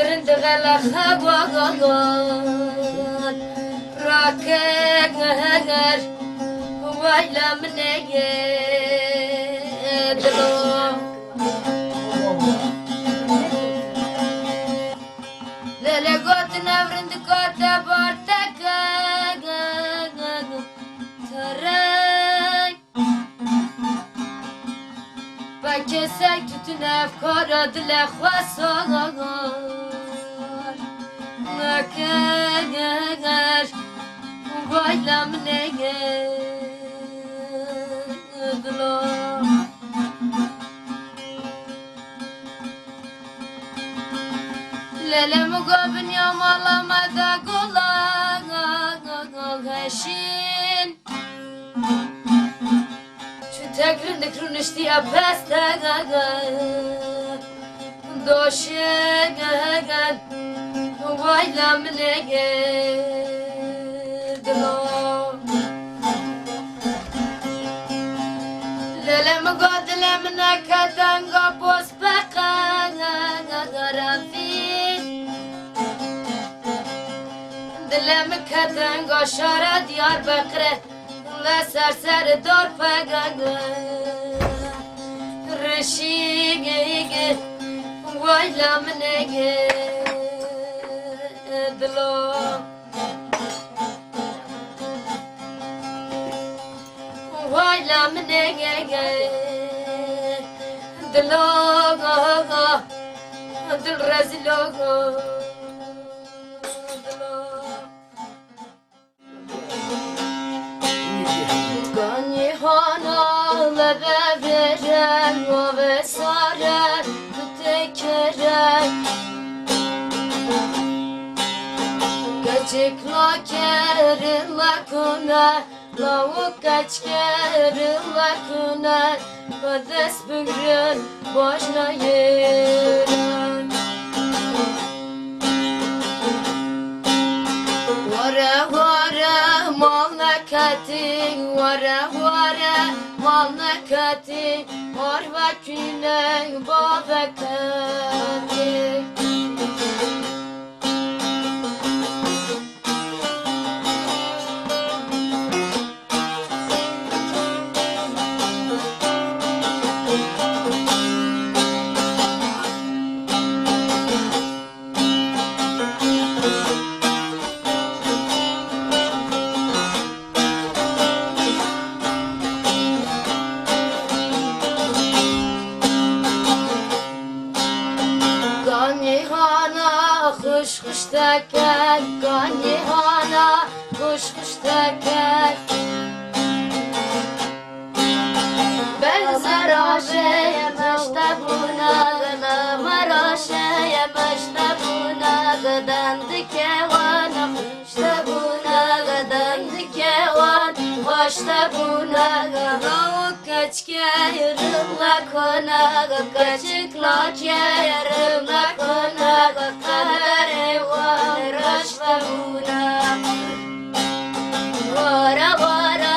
قرند غلا خواغان راكغر ويلا من يدلو للقوت نورند قوت بارتك تراي بكسك تتنف كارد لخواسان نكغر ويلا من يدلو للم قابن يا مالا مدى قولا هشين شو تكرن دكرن اشتيا بستا دوشي ويلا من يدلو للم قاد لمنا كتنغا بوس بقى غرافين دلم كتنغا شارع ديار بقره لسر سر دار پگاگ رشیگ ویلا منگ دلو ویلا منگ دلو دل رزلو ببرن و بسارن تکرن Kaçıkla kerilla kunar Lavuk kaç kerilla kunar Kades bügrün boşna yürün Vara vara malna katin Vara vara malna katin Orva künen baba katin Kuş kuş teker, ganihana kuş kuş teker Ben zaraşeye meştabuna maraşeye meştabuna Gıdandı kevana meştabuna Gıdandı kevan meştabuna Ravuk kaçke yarımla kona Kaçıkla yarımla kona Vara vara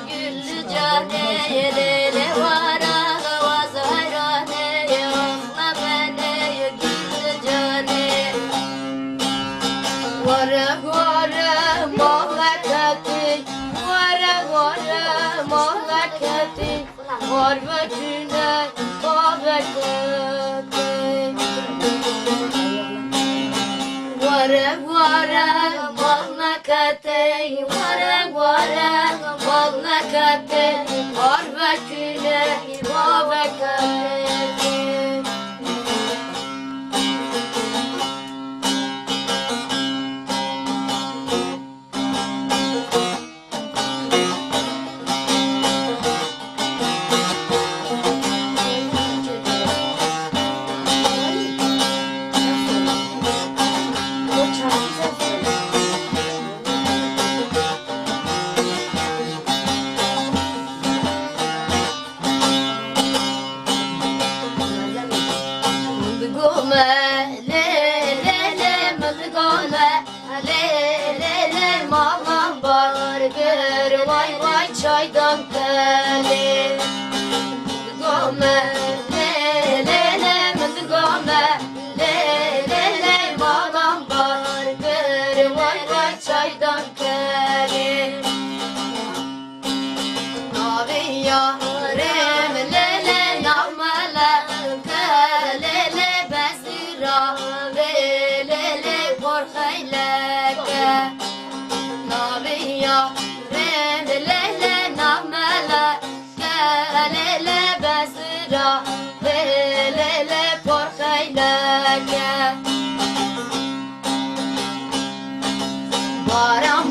güllü cane Lele vara vazarane Yokla beni güllü cane Vara vara muhakkati Vara vara muhakkati Var vecine babekati Vara vara muhakkati Vara vara muhakkati Var vecine babekati Çaydan teli Gome le le le mız gome le le le ve çaydan kere Navi yarim lele namala Lele bezira ve lele korkayleke Navi yarim lele namala Lele bezira ve lele korkayleke Baram